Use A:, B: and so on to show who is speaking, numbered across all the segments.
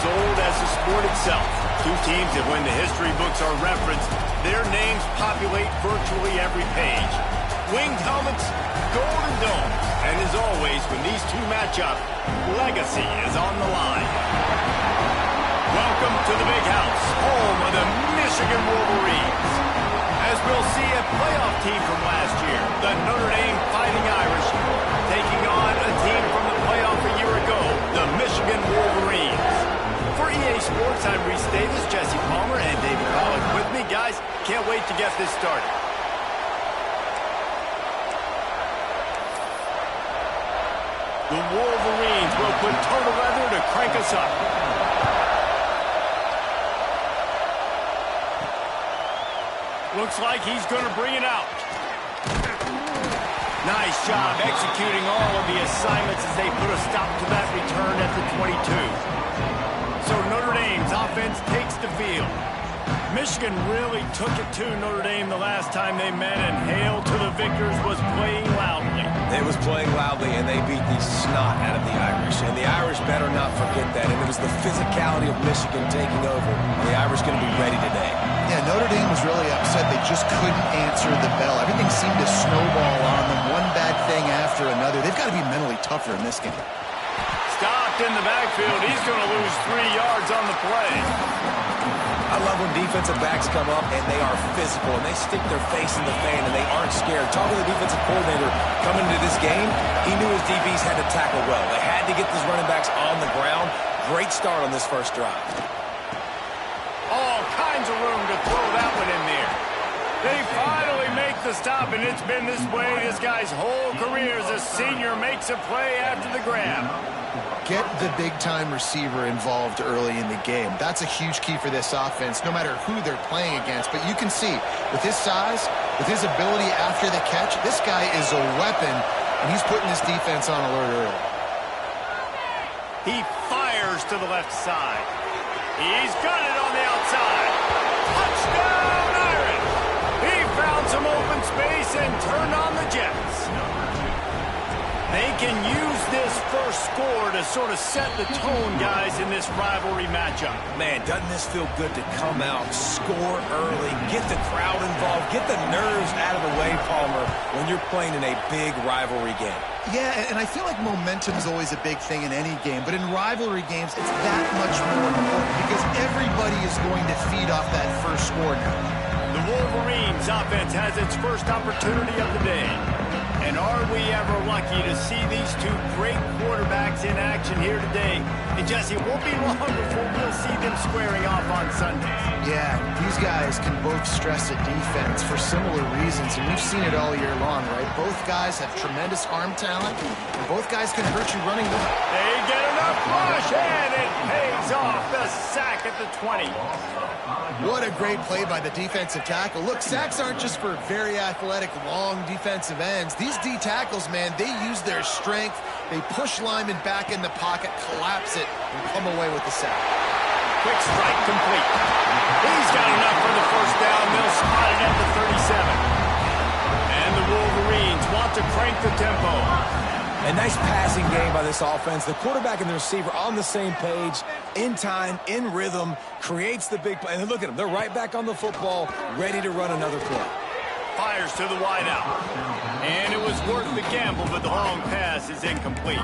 A: old as the sport itself. Two teams that when the history books are referenced, their names populate virtually every page. Winged helmets, golden domes, and as always, when these two match up, legacy is on the line. Welcome to the Big House, home of the Michigan Wolverines. As we'll see a playoff team from last year, the Notre Dame Fighting Irish, taking on a team from the playoff a year ago, the Michigan Wolverines. For EA Sports, I'm Reese Davis, Jesse Palmer, and David Pollack with me. Guys, can't wait to get this started. The Wolverines will put total leather to crank us up. Looks like he's going to bring it out. Nice job executing all of the assignments as they put a stop to that return at the 22. So Notre Dame's offense takes the field. Michigan really took it to Notre Dame the last time they met, and Hail to the Victors was playing loudly.
B: They was playing loudly, and they beat the snot out of the Irish. And the Irish better not forget that. And it was the physicality of Michigan taking over. And the Irish going to be ready today.
C: Yeah, Notre Dame was really upset. They just couldn't answer the bell. Everything seemed to snowball on them, one bad thing after another. They've got to be mentally tougher in this game.
A: Stopped in the backfield. He's going to lose 3 yards on the play.
B: I love when defensive backs come up and they are physical and they stick their face in the fan and they aren't scared. Talking to the defensive coordinator coming into this game, he knew his DBs had to tackle well. They had to get these running backs on the ground. Great start on this first drive.
A: All kinds of room to throw that one in there. They finally make the stop, and it's been this way this guy's whole career as a senior makes a play after the grab.
C: Get the big-time receiver involved early in the game. That's a huge key for this offense, no matter who they're playing against. But you can see, with his size, with his ability after the catch, this guy is a weapon, and he's putting this defense on alert early.
A: He fires to the left side. He's got it on the outside. Touchdown, Irish! He found some open space and turned on the Jets. They can use this first score to sort of set the tone, guys, in this rivalry matchup.
B: Man, doesn't this feel good to come out, score early, get the crowd involved, get the nerves out of the way, Palmer, when you're playing in a big rivalry game.
C: Yeah, and I feel like momentum is always a big thing in any game, but in rivalry games, it's that much more important because everybody is going to feed off that first score now.
A: The Wolverines offense has its first opportunity of the day. And are we ever lucky to see these two great quarterbacks in action here today? And Jesse, it won't be long before we'll see them squaring off on Sundays.
C: Yeah, these guys can both stress a defense for similar reasons, and we've seen it all year long, right? Both guys have tremendous arm talent, and both guys can hurt you running with it.
A: They get enough rush, and it pays off. The sack at the 20.
C: What a great play by the defensive tackle. Look, sacks aren't just for very athletic, long defensive ends. These D tackles, man, they use their strength. They push linemen back in the pocket, collapse it, and come away with the sack.
A: Quick strike complete. He's got enough for the first down. They'll spot it at the 37. And the Wolverines want to crank the tempo.
B: A nice passing game by this offense. The quarterback and the receiver on the same page, in time, in rhythm, creates the big play. And look at them. They're right back on the football, ready to run another play.
A: Fires to the wideout. And it was worth the gamble, but the long pass is incomplete.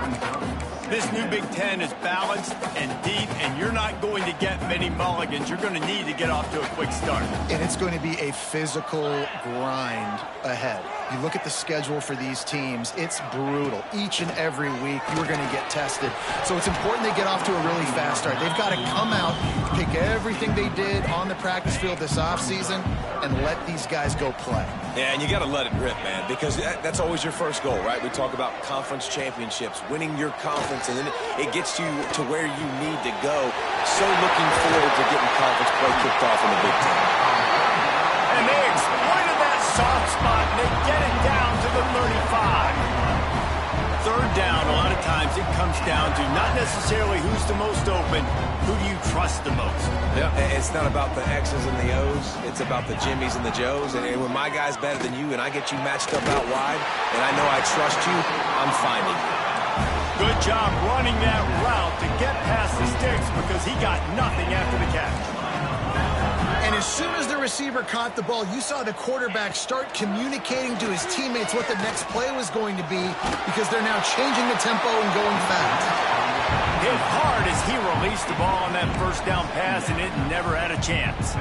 A: This new Big Ten is balanced and deep, and you're not going to get many mulligans. You're going to need to get off to a quick start.
C: And it's going to be a physical grind ahead. You look at the schedule for these teams, it's brutal. Each and every week, you're going to get tested. So it's important they get off to a really fast start. They've got to come out, take everything they did on the practice field this offseason, and let these guys go play.
B: Yeah, and you got to let it rip, man, because that's always your first goal, right? We talk about conference championships, winning your conference, and then it gets you to where you need to go. So looking forward to getting conference play kicked off in the Big Ten.
A: And they exploited that soft spot, and they get it down to the 35. Third down, a lot of times it comes down to not necessarily who's the most open, who do you trust the most?
B: Yeah, it's not about the X's and the O's. It's about the Jimmies and the Joes. And when my guy's better than you and I get you matched up out wide and I know I trust you, I'm finding you.
A: Good job running that route to get past the sticks because he got nothing after the catch.
C: And as soon as the receiver caught the ball, you saw the quarterback start communicating to his teammates what the next play was going to be because they're now changing the tempo and going fast.
A: Hit hard as he released the ball on that first down pass, and it never had a chance.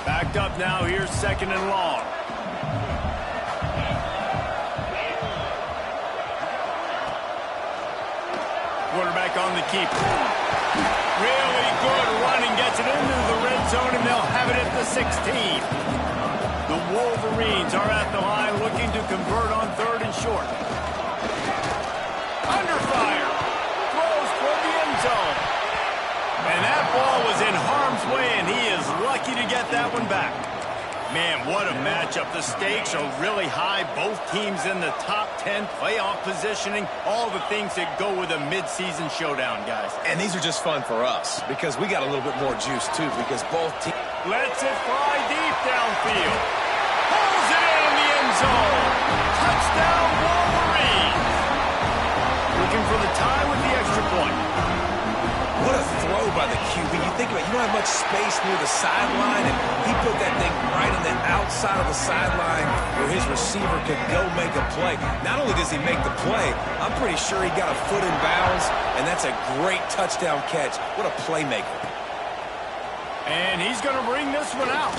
A: Backed up now, here's 2nd and long. Quarterback on the keeper. Really good running, gets it into the red zone, and they'll have it at the 16. The Wolverines are at the line looking to convert on 3rd and short. Under fire. Throws toward the end zone. And that ball was in harm's way, and he is lucky to get that one back. Man, what a matchup. The stakes are really high. Both teams in the top 10, playoff positioning, all the things that go with a midseason showdown, guys.
B: And these are just fun for us because we got a little bit more juice, too, because both teams...
A: Lets it fly deep downfield. Pulls it in the end zone. Touchdown, Wolverines. Looking for the tie with the extra point.
B: What a throw by the QB. You think about it, you don't have much space near the sideline, and he put that thing right on the outside of the sideline where his receiver could go make a play. Not only does he make the play, I'm pretty sure he got a foot in bounds, and that's a great touchdown catch. What a playmaker.
A: And he's going to bring this one out.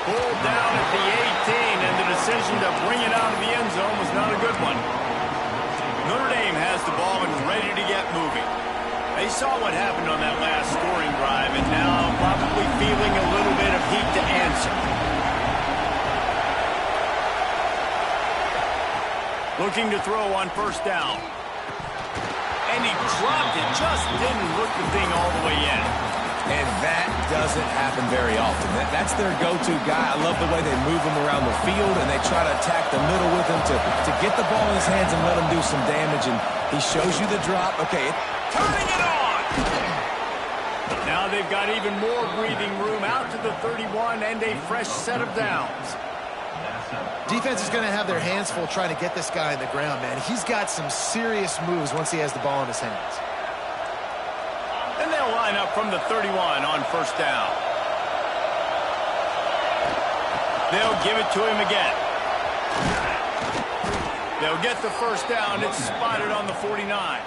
A: Pulled down at the 18, and the decision to bring it out of the end zone was not a good one. Notre Dame has the ball and ready to get moving. They saw what happened on that last scoring drive, and now probably feeling a little bit of heat to answer. Looking to throw on 1st down. And he dropped it, just didn't look the thing all the way in.
B: And that doesn't happen very often. That's their go-to guy. I love the way they move him around the field, and they try to attack the middle with him to get the ball in his hands and let him do some damage. And he shows you the drop. Okay,
A: turning it on! Now they've got even more breathing room out to the 31 and a fresh set of downs.
C: Defense is going to have their hands full trying to get this guy on the ground, man. He's got some serious moves once he has the ball in his hands.
A: And they'll line up from the 31 on 1st down. They'll give it to him again. They'll get the 1st down. It's spotted on the 49.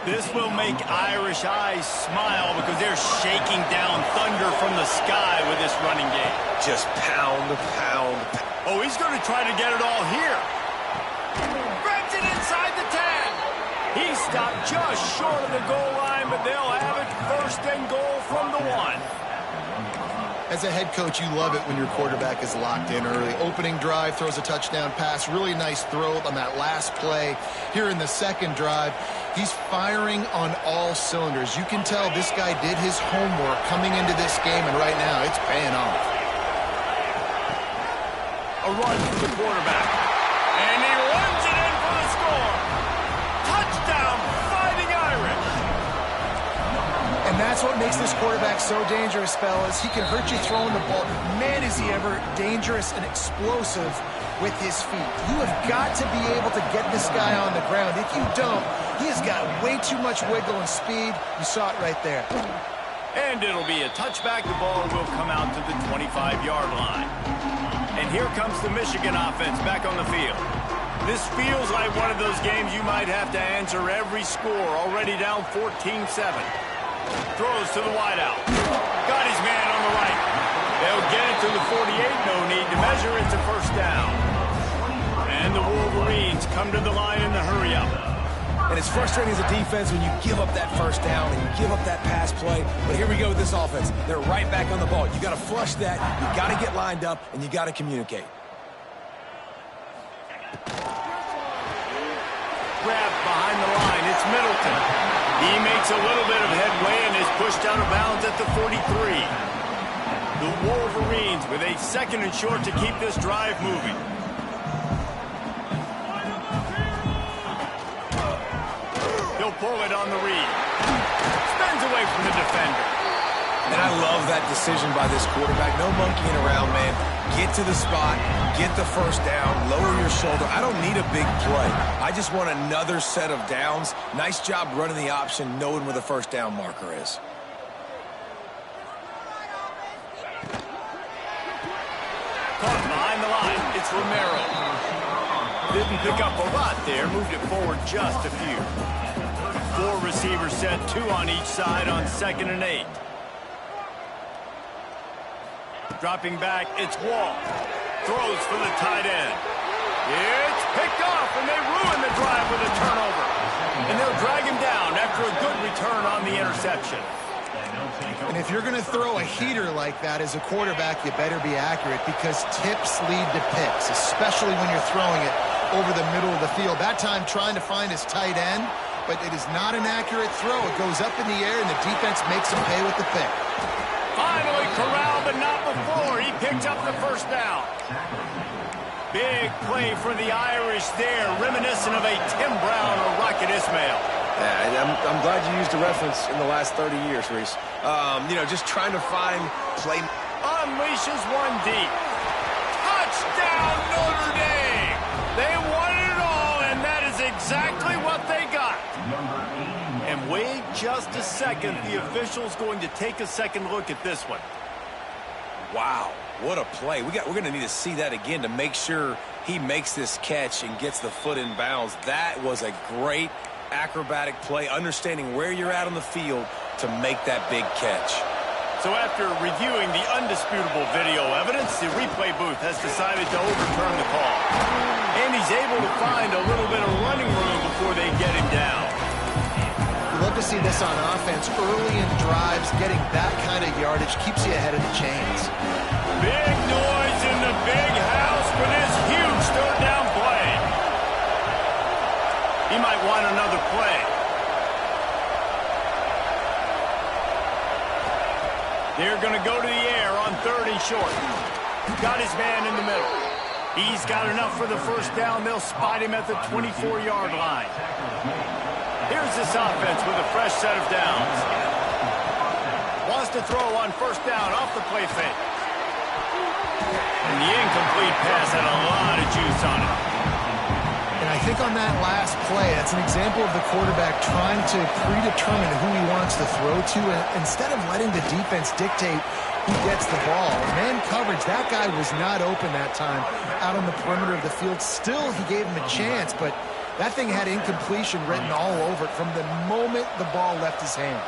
A: This will make Irish eyes smile because they're shaking down thunder from the sky with this running game.
B: Just pound.
A: Oh, he's going to try to get it all here. Grabs it inside the 10. He stopped just short of the goal line, but they'll have it 1st and goal from the 1.
C: As a head coach, you love it when your quarterback is locked in early. Opening drive, throws a touchdown pass. Really nice throw on that last play. Here in the 2nd drive, he's firing on all cylinders. You can tell this guy did his homework coming into this game, and right now it's paying off.
A: A run from the quarterback. And he runs it in for the score. Touchdown, Fighting Irish.
C: And that's what makes this quarterback so dangerous, fellas. He can hurt you throwing the ball. Man, is he ever dangerous and explosive with his feet. You have got to be able to get this guy on the ground. If you don't, he has got way too much wiggle and speed. You saw it right there.
A: And it'll be a touchback. The ball will come out to the 25-yard line. And here comes the Michigan offense back on the field. This feels like one of those games you might have to answer every score. Already down 14-7. Throws to the wideout. Got his man on the right. They'll get it to the 48. No need to measure. It's a 1st down. And the Wolverines come to the line in the hurry-up.
B: And it's frustrating as a defense when you give up that 1st down and you give up that pass play. But here we go with this offense. They're right back on the ball. You got to flush that. You got to get lined up, and you got to communicate.
A: Grab behind the line. It's Middleton. He makes a little bit of headway and is pushed out of bounds at the 43. The Wolverines with a 2nd and short to keep this drive moving. He'll pull it on the read. Spins away from the defender.
B: And I love that decision by this quarterback. No monkeying around, man. Get to the spot, get the first down, lower your shoulder. I don't need a big play. I just want another set of downs. Nice job running the option, knowing where the first down marker is.
A: Caught behind the line. It's Romero. Didn't pick up a lot there. Moved it forward just a few. 4 receivers set, 2 on each side on 2nd and 8. Dropping back, it's Wall. Throws for the tight end. It's picked off, and they ruin the drive with a turnover. And they'll drag him down after a good return on the interception.
C: And if you're going to throw a heater like that as a quarterback, you better be accurate, because tips lead to picks, especially when you're throwing it over the middle of the field. That time trying to find his tight end, but it is not an accurate throw. It goes up in the air, and the defense makes him pay with the pick.
A: Finally corralled, but not before. He picked up the first down. Big play for the Irish there, reminiscent of a Tim Brown or Rocket Ismail.
B: Yeah, I'm glad you used a reference in the last 30 years, Reese. You know, just trying to find play.
A: Unleashes one deep. Touchdown, Notre Dame! They won it all, and that is exactly what they got. And wait just a second. The official's going to take a second look at this one.
B: Wow, what a play. We're going to need to see that again to make sure he makes this catch and gets the foot in bounds. That was a great acrobatic play, understanding where you're at on the field to make that big catch.
A: So after reviewing the undisputable video evidence, the replay booth has decided to overturn the call. And he's able to find a little bit of running room before they get him down.
C: Love to see this on offense early in drives. Getting that kind of yardage keeps you ahead of the chains.
A: Big noise in the big house for this huge third down play. He might want another play. They're going to go to the air on 3rd and short. Got his man in the middle. He's got enough for the first down. They'll spot him at the 24-yard line. Here's this offense with a fresh set of downs. Wants to throw on first down off the play fake. And the incomplete pass had a lot of juice on it.
C: And I think on that last play, that's an example of the quarterback trying to predetermine who he wants to throw to, instead of letting the defense dictate who gets the ball. Man coverage, that guy was not open that time out on the perimeter of the field. Still, he gave him a chance, but that thing had incompletion written all over it from the moment the ball left his hand.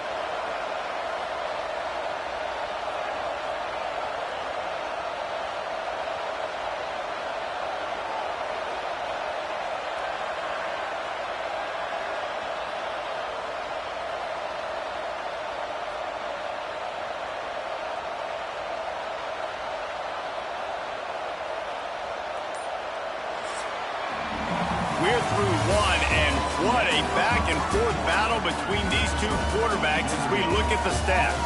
A: We're through one, and what a back-and-forth battle between these two quarterbacks as we look at the stats.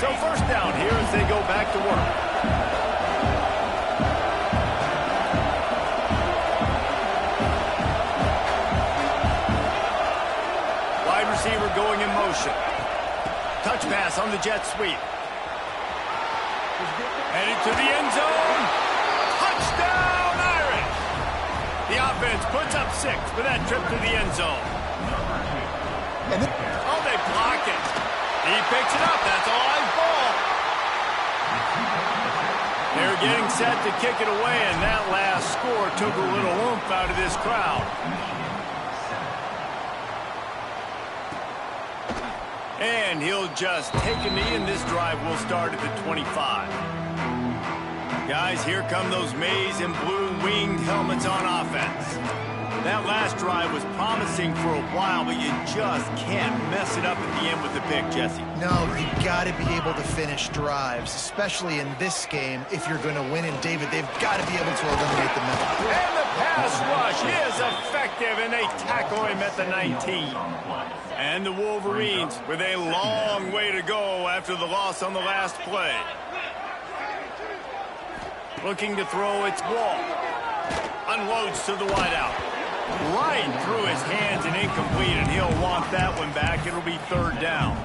A: So first down here as they go back to work. Receiver going in motion. Touch pass on the jet sweep. Headed to the end zone. Touchdown, Irish! The offense puts up 6 for that trip to the end zone. Oh, they block it. He picks it up. That's a live ball. They're getting set to kick it away, and that last score took a little oomph out of this crowd. And he'll just take a knee, and this drive will start at the 25. Guys, here come those maize and blue winged helmets on offense. That last drive was promising for a while, but you just can't mess it up at the end with the pick, Jesse.
C: No, you got to be able to finish drives, especially in this game. If you're going to win, and David, they've got to be able to eliminate the middle.
A: And the pass rush is effective, and they tackle him at the 19. And the Wolverines with a long way to go after the loss on the last play. Looking to throw its wall. Unloads to the wideout. Right through his hands and incomplete, and he'll want that one back. It'll be third down.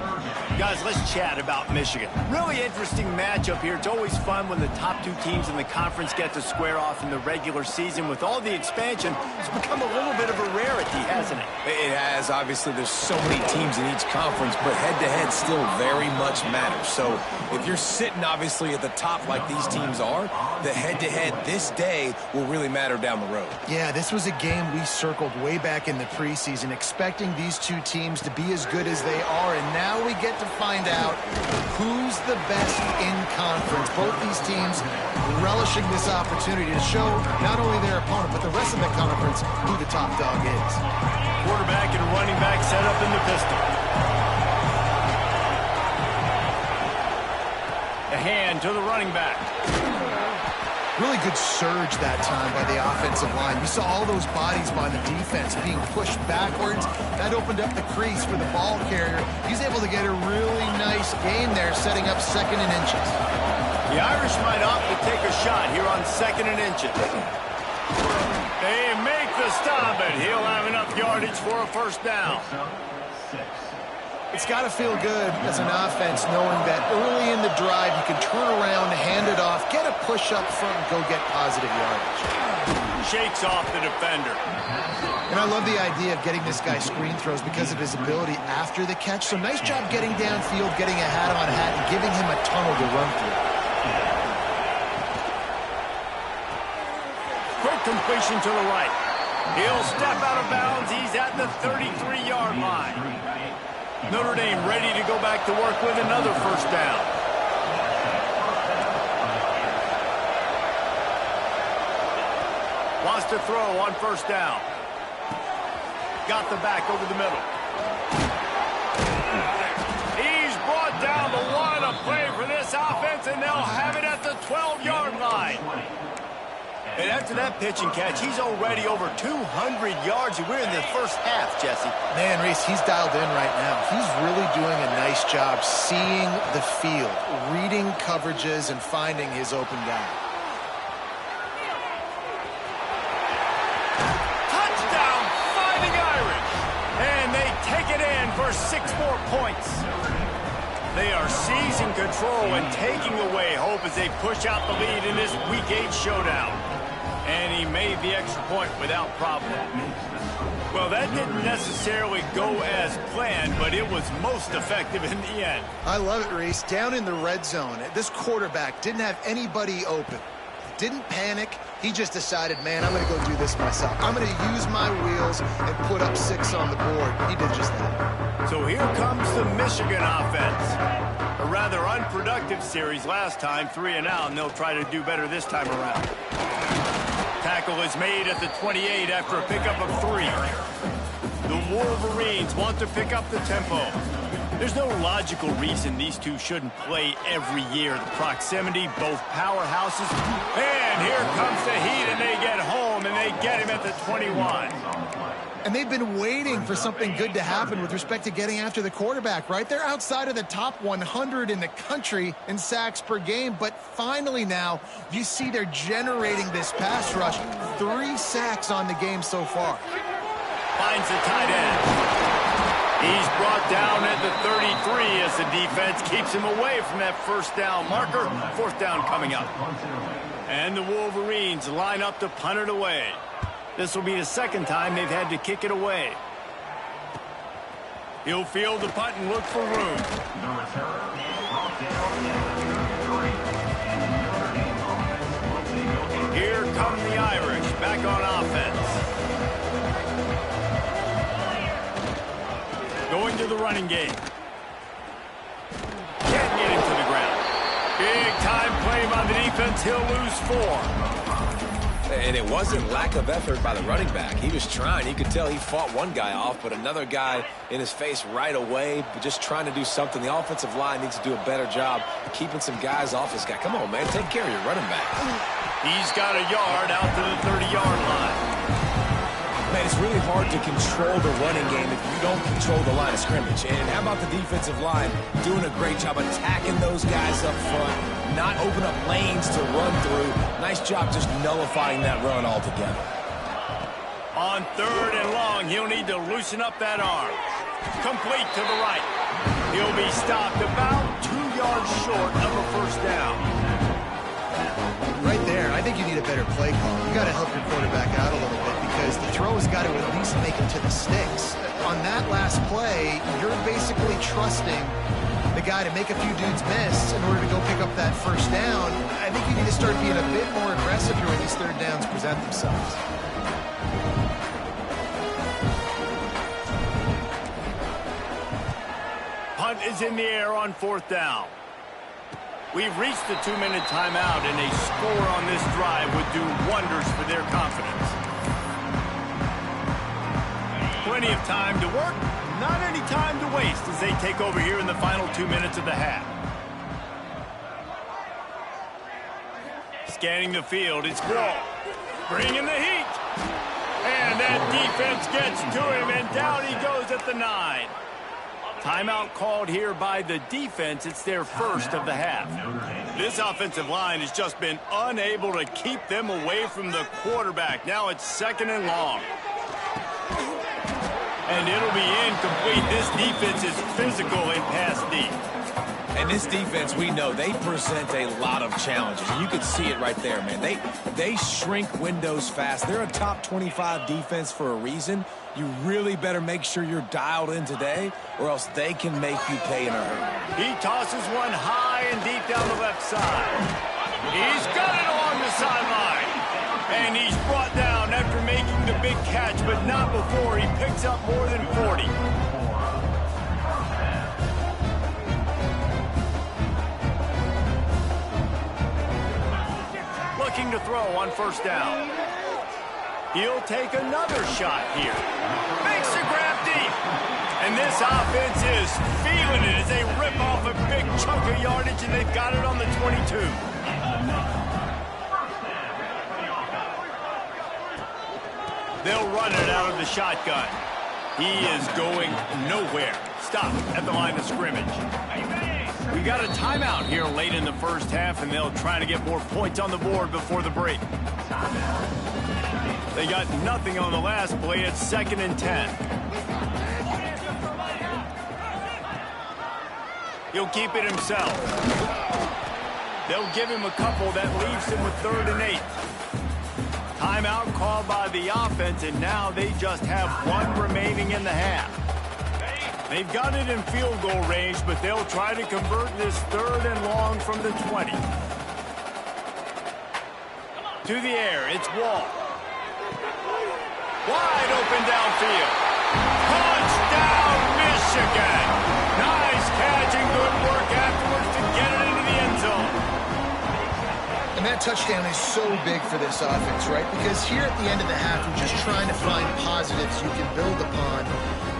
A: Guys, let's chat about Michigan. Really interesting matchup here. It's always fun when the top two teams in the conference get to square off in the regular season. With all the expansion, it's become a little bit of a rarity, hasn't it?
B: It has. Obviously, there's so many teams in each conference, but head-to-head still very much matters. So if you're sitting, obviously, at the top like these teams are, the head-to-head this day will really matter down the road.
C: Yeah, this was a game we circled way back in the preseason, expecting these two teams to be as good as they are, and now we get to find out who's the best in conference. Both these teams relishing this opportunity to show not only their opponent, but the rest of the conference who the top dog is.
A: Quarterback and running back set up in the pistol. A hand to the running back.
C: Really good surge that time by the offensive line. You saw all those bodies by the defense being pushed backwards. That opened up the crease for the ball carrier. He's able to get a really nice gain there, setting up 2nd and inches.
A: The Irish might opt to take a shot here on 2nd and inches. They make the stop, and he'll have enough yardage for a first down.
C: It's got to feel good as an offense knowing that early in the drive you can turn around, hand it off, get a push up front, and go get positive yardage.
A: Shakes off the defender.
C: And I love the idea of getting this guy screen throws because of his ability after the catch. So nice job getting downfield, getting a hat-on-hat, and giving him a tunnel to run through.
A: Quick completion to the right. He'll step out of bounds. He's at the 33-yard line. Notre Dame ready to go back to work with another first down. Wants to throw on first down. Got the back over the middle. He's brought down the line of play for this offense, and they'll have it at the 12-yard line. And after that pitch and catch, he's already over 200 yards. We're in the first half, Jesse.
C: Man, Reese, he's dialed in right now. He's really doing a nice job seeing the field, reading coverages, and finding his open guy.
A: Touchdown, Fighting Irish. And they take it in for 6 more points. They are seizing control and taking away hope as they push out the lead in this Week 8 showdown. And he made the extra point without problem. Well, that didn't necessarily go as planned, but it was most effective in the end.
C: I love it, Reese. Down in the red zone, this quarterback didn't have anybody open. Didn't panic. He just decided, man, I'm going to go do this myself. I'm going to use my wheels and put up 6 on the board. He did just that.
A: So here comes the Michigan offense. A rather unproductive series last time, 3 and out, and they'll try to do better this time around. Tackle is made at the 28 after a pickup of 3. The Wolverines want to pick up the tempo. There's no logical reason these two shouldn't play every year. The proximity, both powerhouses. And here comes the heat, and they get home, and they get him at the 21.
C: And they've been waiting for something good to happen with respect to getting after the quarterback, right? They're outside of the top 100 in the country in sacks per game, but finally now you see they're generating this pass rush. 3 sacks on the game so far.
A: Finds the tight end. He's brought down at the 33 as the defense keeps him away from that first down marker. 4th down coming up. And the Wolverines line up to punt it away. This will be the 2nd time they've had to kick it away. He'll field the punt and look for room. Here come the Irish back on offense. Going to the running game. Can't get him to the ground. Big time play by the defense. He'll lose 4.
B: And it wasn't lack of effort by the running back. He was trying. You could tell he fought one guy off, but another guy in his face right away, but just trying to do something. The offensive line needs to do a better job keeping some guys off his guy. Come on, man. Take care of your running back.
A: He's got a yard out to the 30-yard line.
B: Man, it's really hard to control the running game if you don't control the line of scrimmage. And how about the defensive line doing a great job attacking those guys up front, not open up lanes to run through. Nice job just nullifying that run altogether.
A: On 3rd and long, he'll need to loosen up that arm. Complete to the right. He'll be stopped about 2 yards short of a first down.
C: Right there, I think you need a better play call. You got to help your quarterback out a little bit because the throw has got to at least make it to the sticks. On that last play, you're basically trusting the guy to make a few dudes miss in order to go pick up that first down. I think you need to start being a bit more aggressive here when these 3rd downs present themselves.
A: Punt is in the air on 4th down. We've reached the 2-minute timeout, and a score on this drive would do wonders for their confidence. Plenty of time to work, not any time to waste as they take over here in the final 2 minutes of the half. Scanning the field, it's Wall. Bringing the heat. And that defense gets to him, and down he goes at the 9. Timeout called here by the defense. It's their first of the half. This offensive line has just been unable to keep them away from the quarterback. Now it's 2nd and long. And it'll be incomplete. This defense is physical in pass deep.
B: And this defense, we know, they present a lot of challenges. You can see it right there, man. They shrink windows fast. They're a top 25 defense for a reason. You really better make sure you're dialed in today, or else they can make you pay in a hurry.
A: He tosses one high and deep down the left side. He's got it along the sideline. And he's brought down after making the big catch, but not before he picks up more than 40. Looking to throw on 1st down. He'll take another shot here. Makes a grab deep. And this offense is feeling it as they rip off a big chunk of yardage, and they've got it on the 22. They'll run it out of the shotgun. He is going nowhere. Stop at the line of scrimmage. We got a timeout here late in the first half, and they'll try to get more points on the board before the break. They got nothing on the last play. It's 2nd and 10. He'll keep it himself. They'll give him a couple. That leaves him with 3rd and 8. Timeout called by the offense, and now they just have 1 remaining in the half. They've got it in field goal range, but they'll try to convert this 3rd and long from the 20. To the air, it's Wall. Wide open downfield. Touchdown, Michigan. Nice catch and good work afterwards to get it into the end zone.
C: And that touchdown is so big for this offense, right? Because here at the end of the half, we're just trying to find positives you can build upon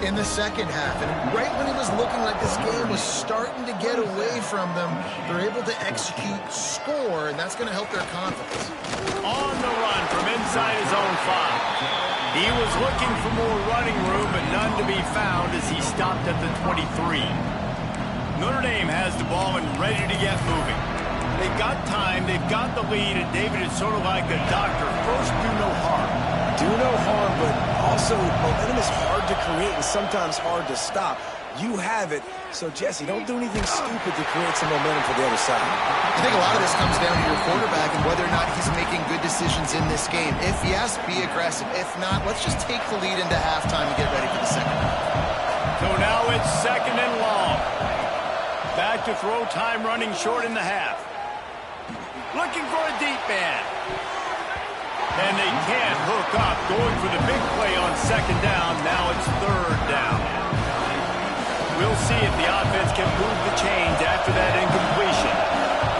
C: in the second half. And right when it was looking like this game was starting to get away from them, they're able to execute, score, and that's going to help their confidence.
A: On the run from inside his own 5. He was looking for more running room, but none to be found as he stopped at the 23. Notre Dame has the ball and ready to get moving. They've got time, they've got the lead, and David is sort of like the doctor. First, do no harm.
B: Do no harm, but also momentum is hard to create and sometimes hard to stop. You have it, so Jesse, don't do anything stupid to create some momentum for the other side.
C: I think a lot of this comes down to your quarterback and whether or not he's making good decisions in this game. If yes, be aggressive. If not, let's just take the lead into halftime and get ready for the second half.
A: So now it's 2nd and long. Back to throw time running short in the half. Looking for a deep man. And they can't hook up. Going for the big play on 2nd down. Now it's 3rd down. We'll see if the offense can move the chains after that incompletion.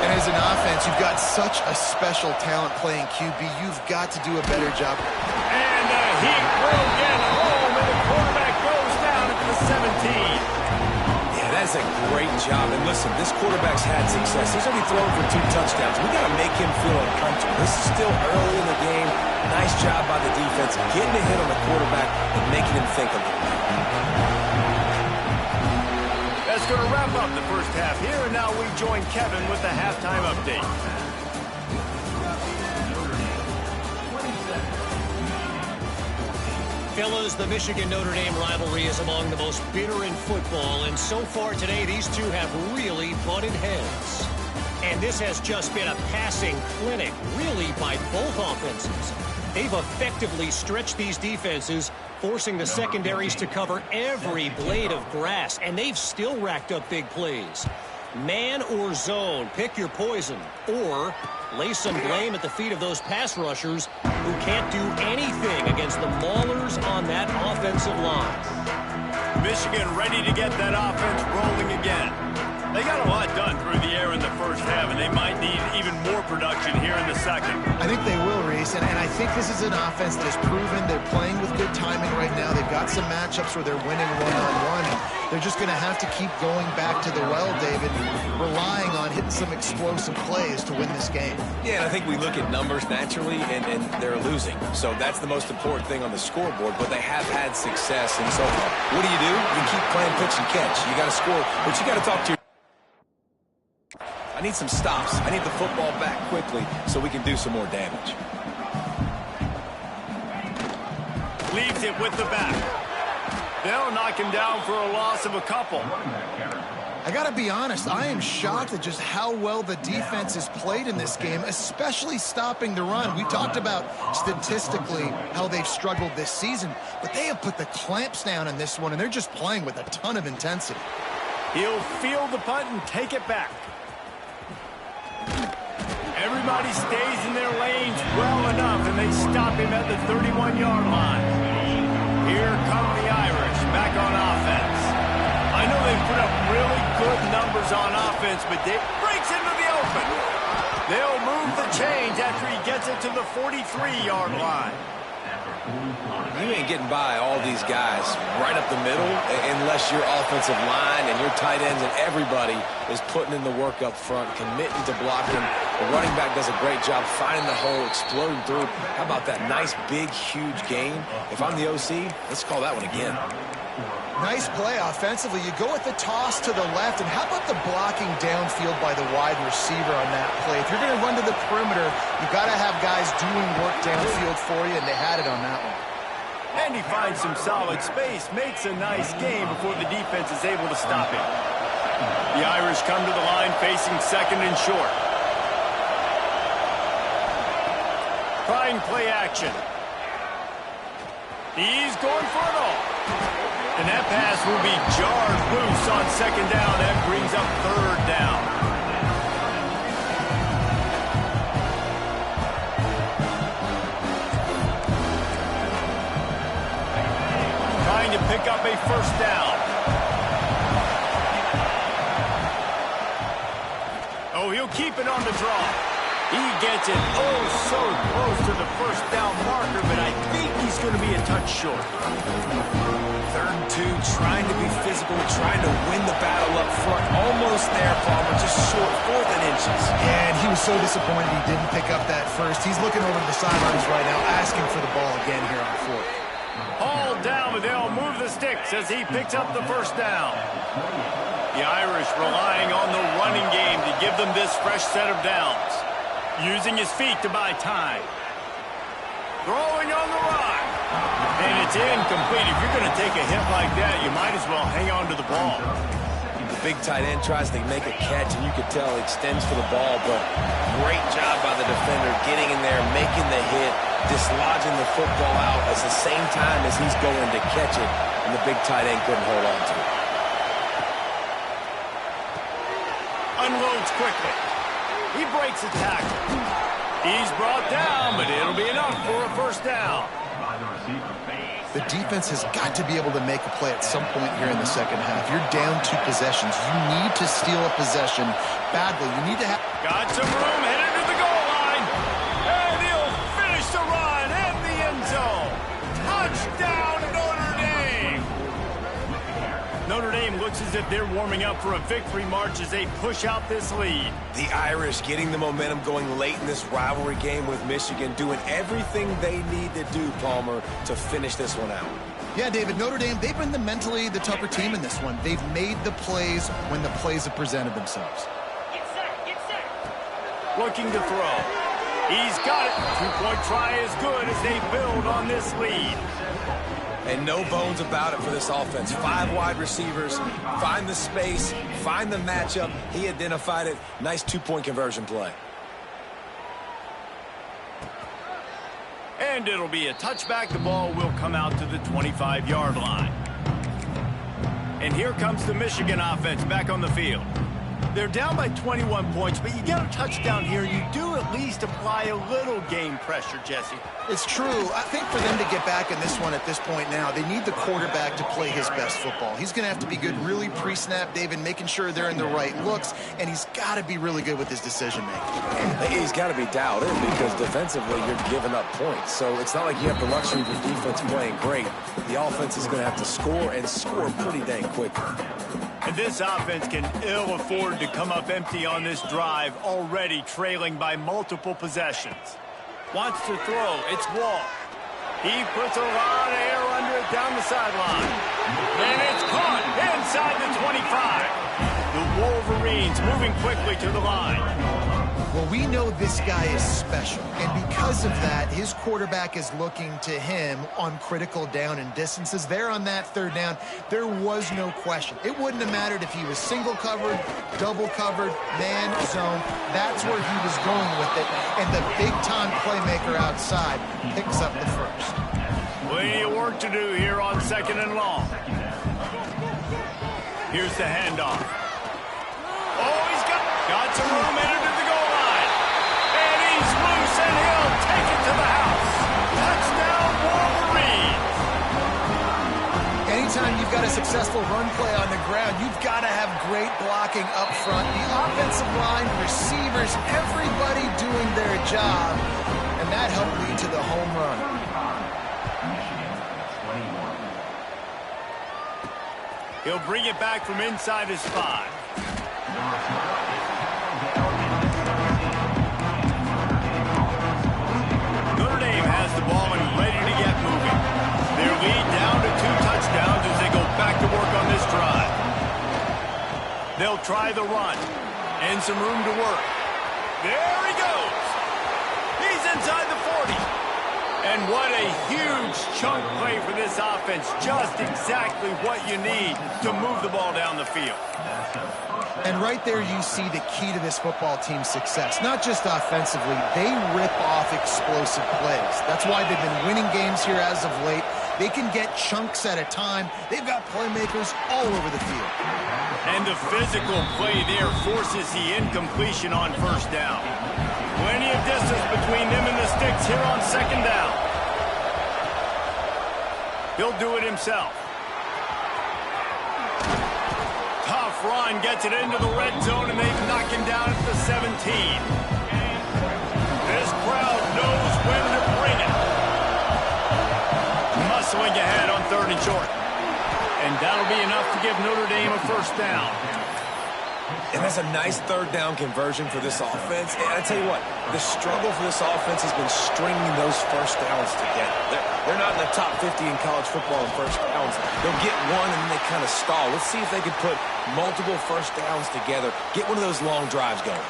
C: And as an offense, you've got such a special talent playing QB. You've got to do a better job.
A: And the heat will get home, and the quarterback goes down at the 17.
B: Yeah, that's a great job. And listen, this quarterback's had success. He's only thrown for 2 touchdowns. We got to make him feel uncomfortable. This is still early in the game. Nice job by the defense, getting a hit on the quarterback and making him think a little bit.
A: That's going to wrap up the first half here, and now we join Kevin with the halftime update.
D: Fellas, the Michigan-Notre Dame rivalry is among the most bitter in football, and so far today, these two have really butted heads. And this has just been a passing clinic, really, by both offenses. They've effectively stretched these defenses, forcing the secondaries to cover every blade of grass, and they've still racked up big plays. Man or zone, pick your poison, or lay some blame at the feet of those pass rushers who can't do anything against the maulers on that offensive line.
A: Michigan ready to get that offense rolling again. They got a lot done through the air in the first half, and they might need even more production here in the second.
C: I think they will, Reese, and I think this is an offense that has proven they're playing with good timing right now. They've got some matchups where they're winning one-on-one, and they're just going to have to keep going back to the well, David, relying on hitting some explosive plays to win this game.
B: Yeah, and I think we look at numbers naturally, and they're losing. So that's the most important thing on the scoreboard, but they have had success. And so what do? You keep playing pitch and catch. You got to score, but you got to talk to your... I need some stops. I need the football back quickly so we can do some more damage.
A: Leaves it with the back. They'll knock him down for a loss of a couple.
C: I got to be honest, I am shocked at just how well the defense has played in this game, especially stopping the run. We talked about statistically how they've struggled this season, but they have put the clamps down in this one, and they're just playing with a ton of intensity.
A: He'll field the punt and take it back. Everybody stays in their lanes well enough, and they stop him at the 31-yard line. Here come the Irish back on offense. I know they've put up really good numbers on offense, but Dave breaks into the open. They'll move the chains after he gets it to the 43-yard line.
B: You ain't getting by all these guys right up the middle unless your offensive line and your tight ends and everybody is putting in the work up front, committing to blocking. The running back does a great job finding the hole, exploding through. How about that nice, big, huge gain? If I'm the OC, let's call that one again.
C: Nice play offensively. You go with the toss to the left, and how about the blocking downfield by the wide receiver on that play? If you're going to run to the perimeter, you got to have guys doing work downfield for you, and they had it on that one.
A: And he finds some solid space, makes a nice game before the defense is able to stop him. The Irish come to the line facing second and short. Trying play action. He's going for it all. And that pass will be jarred loose on second down. That brings up third down. Trying to pick up a first down. Oh, he'll keep it on the draw. He gets it oh so close to the first down marker, but I think he's going to be a touch short.
B: 3rd and 2, trying to be physical, trying to win the battle up front. Almost there, Palmer, just short, 4th and inches.
C: Yeah, and he was so disappointed he didn't pick up that first. He's looking over the sidelines right now, asking for the ball again here on 4th.
A: Hauled down, but they'll move the sticks as he picks up the first down. The Irish relying on the running game to give them this fresh set of downs. Using his feet to buy time. Throwing on the run. And it's incomplete. If you're going to take a hit like that, you might as well hang on to the ball.
B: The big tight end tries to make a catch, and you could tell he extends for the ball, but great job by the defender getting in there, making the hit, dislodging the football out at the same time as he's going to catch it, and the big tight end couldn't hold on to it.
A: Unloads quickly. He breaks a tackle. He's brought down, but it'll be enough for a first down.
C: The defense has got to be able to make a play at some point here in the second half. You're down 2 possessions. You need to steal a possession badly. You need to have...
A: Got some room, headed to the goal line. And he'll finish the run in the end zone. Touchdown, Notre Dame. Notre Dame looks as if they're warming up for a victory march as they push out this lead.
B: The Irish getting the momentum going late in this rivalry game with Michigan, doing everything they need to do, Palmer, to finish this one out.
C: Yeah, David, Notre Dame, they've been mentally the tougher team in this one. They've made the plays when the plays have presented themselves.
A: Get set. Looking to throw. He's got it. Two-point try is good as they build on this lead.
B: And no bones about it for this offense. 5 wide receivers, find the space, find the matchup. He identified it. Nice two-point conversion play.
A: And it'll be a touchback. The ball will come out to the 25-yard line. And here comes the Michigan offense back on the field. They're down by 21 points, but you get a touchdown here. You do at least apply a little game pressure, Jesse.
C: It's true. I think for them to get back in this one at this point now, they need the quarterback to play his best football. He's going to have to be good really pre-snap, David, making sure they're in the right looks, and he's got to be really good with his decision-making.
B: He's got to be dialed in because defensively you're giving up points. So it's not like you have the luxury of your defense playing great. The offense is going to have to score and score pretty dang quickly.
A: And this offense can ill afford to come up empty on this drive, already trailing by multiple possessions. Wants to throw. It's Wall. He puts a lot of air under it down the sideline. And it's caught inside the 25. The Wolverines moving quickly to the line.
C: Well, we know this guy is special, and because of that, his quarterback is looking to him on critical down and distances. There on that third down, there was no question. It wouldn't have mattered if he was single covered, double covered, man, zone. That's where he was going with it, and the big-time playmaker outside picks up the first.
A: Plenty of work to do here on 2nd and long. Here's the handoff. Oh, he's got some room in it to the goal line. And he's loose, and he'll take it to the house. Touchdown, Wolverines.
C: Anytime you've got a successful run play on the ground, you've got to have great blocking up front. The offensive line, receivers, everybody doing their job. And that helped lead to the home run.
A: He'll bring it back from inside his 5. Notre Dame has the ball and ready to get moving. Their lead down to 2 touchdowns as they go back to work on this drive. They'll try the run and some room to work. There he goes. He's inside the 40. And what a huge chunk play for this offense. Just exactly what you need to move the ball down the field.
C: And right there you see the key to this football team's success. Not just offensively, they rip off explosive plays. That's why they've been winning games here as of late. They can get chunks at a time. They've got playmakers all over the field.
A: And the physical play there forces the incompletion on 1st down. Plenty of distance between them and the sticks here on 2nd down. He'll do it himself. Tough run, gets it into the red zone, and they knock him down at the 17. This crowd knows when to bring it. Muscling ahead on 3rd and short. And that'll be enough to give Notre Dame a 1st down.
B: And that's a nice 3rd down conversion for this offense. And I tell you what, the struggle for this offense has been stringing those 1st downs together. They're not in the top 50 in college football in 1st downs. They'll get one and then they kind of stall. Let's see if they can put multiple 1st downs together, get one of those long drives going.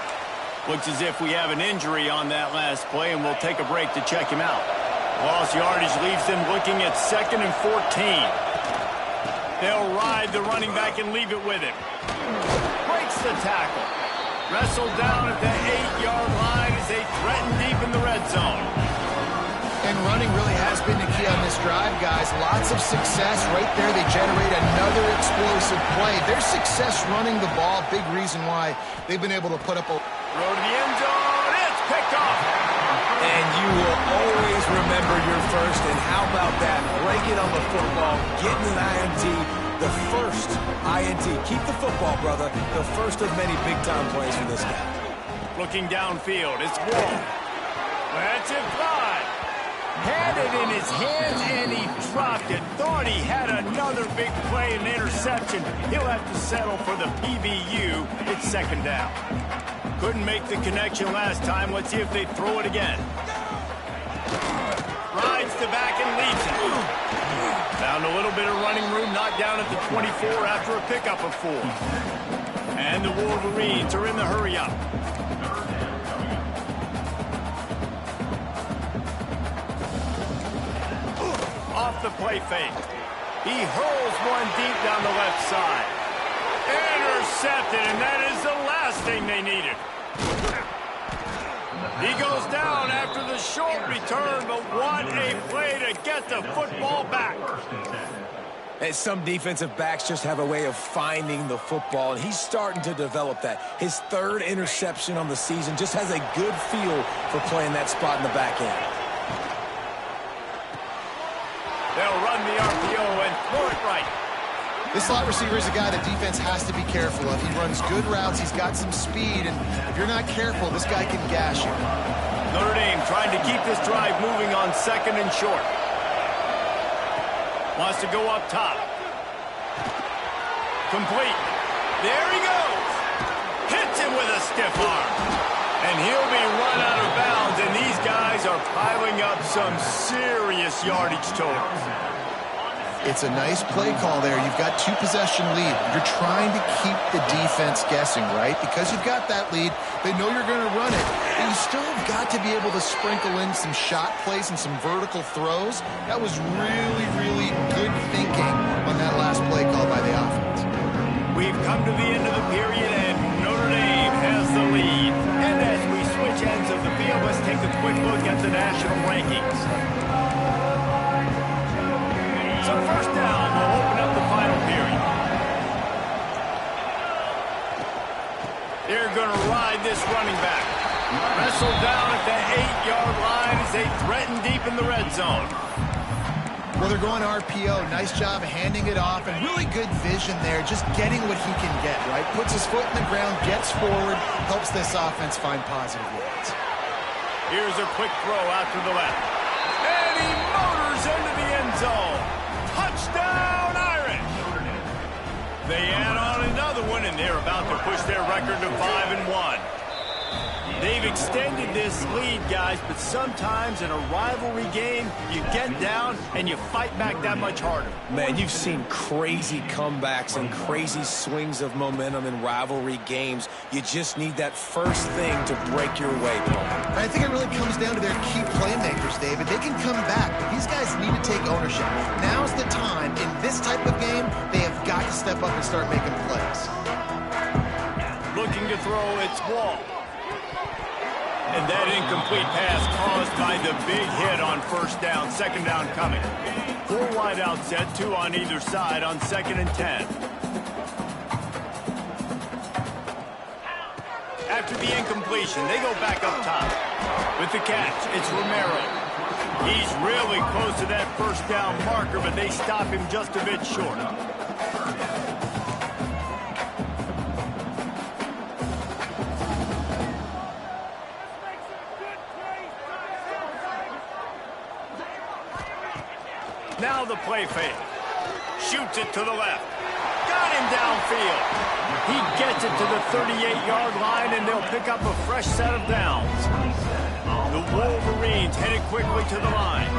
A: Looks as if we have an injury on that last play, and we'll take a break to check him out. Lost yardage leaves them looking at 2nd and 14. They'll ride the running back and leave it with him. Breaks the tackle. Wrestled down at the 8-yard line as they threaten deep in the red zone.
C: And running really has been the key on this drive, guys. Lots of success right there. They generate another explosive play. Their success running the ball, big reason why they've been able to put up a...
A: Throw to the end zone. It's picked off.
B: And you will always remember your first. And how about that? Break it on the football, getting an INT. The first INT. Keep the football, brother. The first of many big-time plays for this guy.
A: Looking downfield, it's Wall. That's it, fly. Had it in his hands, and he dropped it. Thought he had another big play and interception. He'll have to settle for the PBU. It's 2nd down. Couldn't make the connection last time. Let's see if they throw it again. Rides the back and leaves it. Found a little bit of running room, knocked down at the 24 after a pickup of 4. And the Wolverines are in the hurry-up. Off the play fake. He hurls one deep down the left side. Intercepted, and that is the last thing they needed. He goes down after the short return, but what a play to get the football back.
B: And some defensive backs just have a way of finding the football, and he's starting to develop that. His 3rd interception on the season, just has a good feel for playing that spot in the back end.
A: They'll run the RPO and throw it right.
C: This slot receiver is a guy the defense has to be careful of. He runs good routes. He's got some speed, and if you're not careful, this guy can gash you.
A: Notre Dame trying to keep this drive moving on 2nd and short. Wants to go up top. Complete. There he goes. Hits him with a stiff arm. And he'll be run out of bounds, and these guys are piling up some serious yardage totals.
C: It's a nice play call there. You've got 2-possession lead. You're trying to keep the defense guessing, right? Because you've got that lead, they know you're going to run it. But you still have got to be able to sprinkle in some shot plays and some vertical throws. That was really, really good thinking on that last play call by the offense.
A: We've come to the end of the period, and Notre Dame has the lead. And as we switch ends of the field, let's take a quick look at the national rankings. So first down, we'll open up the final period. They're going to ride this running back. Wrestled down at the 8-yard line as they threaten deep in the red zone.
C: Well, they're going RPO. Nice job handing it off, and really good vision there, just getting what he can get, right? Puts his foot in the ground, gets forward, helps this offense find positive yards.
A: Here's a quick throw out to the left. And he motors into the end zone. Touchdown, Irish! They add on another one, and they're about to push their record to 5-1. They've extended this lead, guys, but sometimes in a rivalry game, you get down and you fight back that much harder.
B: Man, you've seen crazy comebacks and crazy swings of momentum in rivalry games. You just need that first thing to break your way, Paul.
C: I think it really comes down to their key playmakers, David. They can come back, but these guys need to take ownership. Now's the time. In this type of game, they have got to step up and start making plays.
A: Looking to throw, it's Wall. And that incomplete pass caused by the big hit on first down. 2nd down coming. 4 wide out set, 2 on either side on 2nd and 10. After the incompletion, they go back up top. With the catch, it's Romero. He's really close to that first down marker, but they stop him just a bit short. Now the play fake. Shoots it to the left. Got him downfield. He gets it to the 38-yard line, and they'll pick up a fresh set of downs. The Wolverines headed quickly to the line.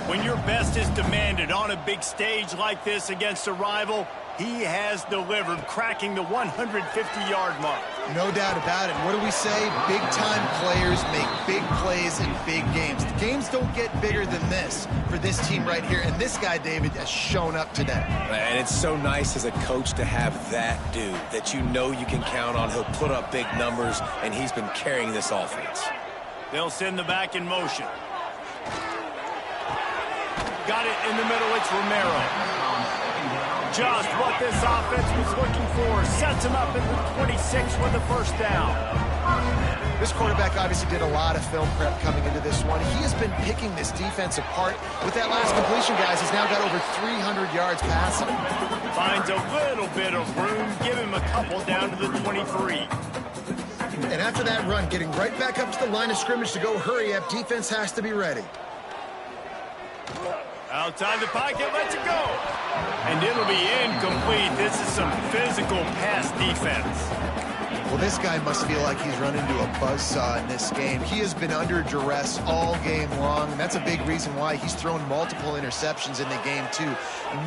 A: When your best is demanded on a big stage like this against a rival, he has delivered, cracking the 150-yard mark.
C: No doubt about it. What do we say? Big-time players make big plays in big games. The games don't get bigger than this for this team right here, and this guy, David, has shown up today.
B: And it's so nice as a coach to have that dude that you know you can count on. He'll put up big numbers, and he's been carrying this offense.
A: They'll send the back in motion. Got it in the middle. It's Romero. Just what this offense was looking for. Sets him up at the 26 with the first down.
C: This quarterback obviously did a lot of film prep coming into this one. He has been picking this defense apart. With that last completion, guys, he's now got over 300 yards passing.
A: Finds a little bit of room. Give him a couple down to the 23.
C: And after that run, getting right back up to the line of scrimmage to go hurry up, defense has to be ready.
A: Outside the pocket, lets it go. And it'll be incomplete. This is some physical pass defense.
C: Well, this guy must feel like he's run into a buzzsaw in this game. He has been under duress all game long, and that's a big reason why he's thrown multiple interceptions in the game, too.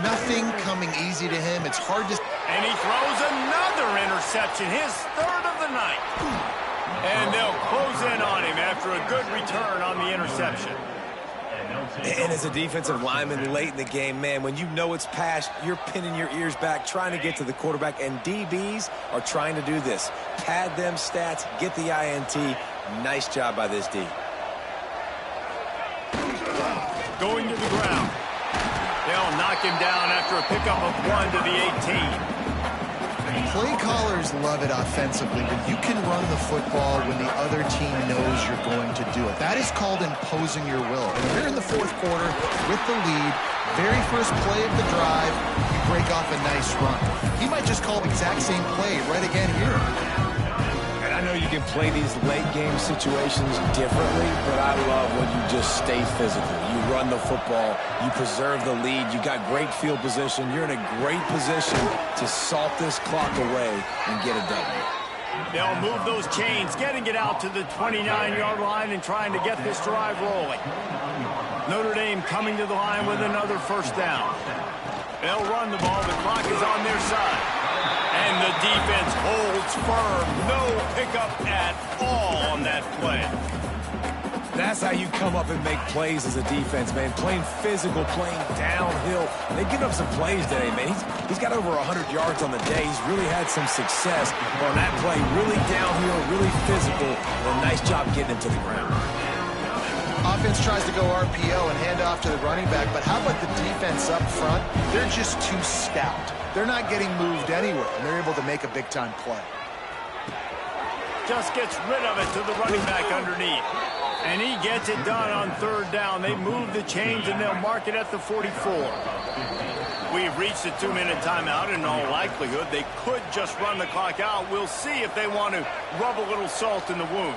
C: Nothing coming easy to him. It's hard to...
A: And he throws another interception, his third of the night. And they'll close in on him after a good return on the interception.
B: And as a defensive lineman late in the game, man, when you know it's past, you're pinning your ears back, trying to get to the quarterback, and DBs are trying to do this. Pad them stats, get the INT. Nice job by this D.
A: Going to the ground. They'll knock him down after a pickup of 1 to the 18.
C: Play callers love it offensively, but you can run the football when the other team knows you're going to do it. That is called imposing your will. And we're in the fourth quarter with the lead. Very first play of the drive, you break off a nice run. He might just call the exact same play right again here.
B: And I know you can play these late game situations differently, but I love when you just stay physical. You run the football, you preserve the lead, you got great field position, you're in a great position to salt this clock away and get a W.
A: They'll move those chains, getting it out to the 29-yard line and trying to get this drive rolling. Notre Dame coming to the line with another first down. They'll run the ball, the clock is on their side. And the defense holds firm. No pickup at all on that play.
B: That's how you come up and make plays as a defense, man. Playing physical, playing downhill. They've given up some plays today, man. He's got over 100 yards on the day. He's really had some success on that play. Really downhill, really physical. And a nice job getting him to the ground.
C: Offense tries to go RPO and hand off to the running back, but how about the defense up front? They're just too stout. They're not getting moved anywhere, and they're able to make a big-time play.
A: Just gets rid of it to the running back underneath. And he gets it done on third down. They move the chains, and they'll mark it at the 44. We've reached a 2-minute timeout. In all likelihood, they could just run the clock out. We'll see if they want to rub a little salt in the wound.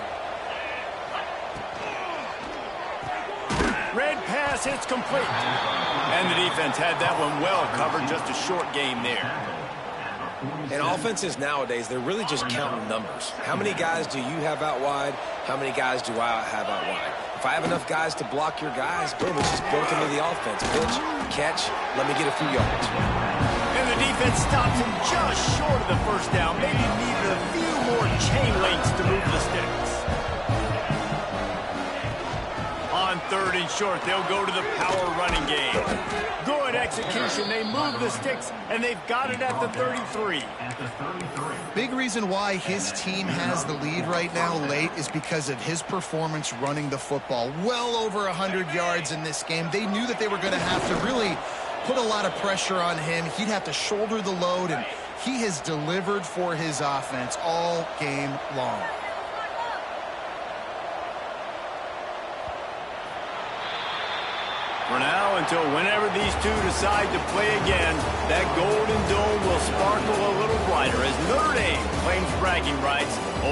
A: Red pass hits complete. And the defense had that one well covered. Just a short game there.
B: And offenses nowadays, they're really just counting numbers. How many guys do you have out wide? How many guys do I have out wide? If I have enough guys to block your guys, boom, it's just built into the offense. Pitch, catch, let me get a few yards.
A: And the defense stops him just short of the first down. Maybe needed a few more chain links to move the sticks. On third and short, they'll go to the power running game. Good execution. They move the sticks, and they've got it at the 33.
C: Big reason why his team has the lead right now late is because of his performance running the football. Well over 100 yards in this game. They knew that they were going to have to really put a lot of pressure on him. He'd have to shoulder the load, and he has delivered for his offense all game long.
A: For now, until whenever these two decide to play again, that Golden Dome will sparkle a little brighter as Notre Dame claims bragging rights over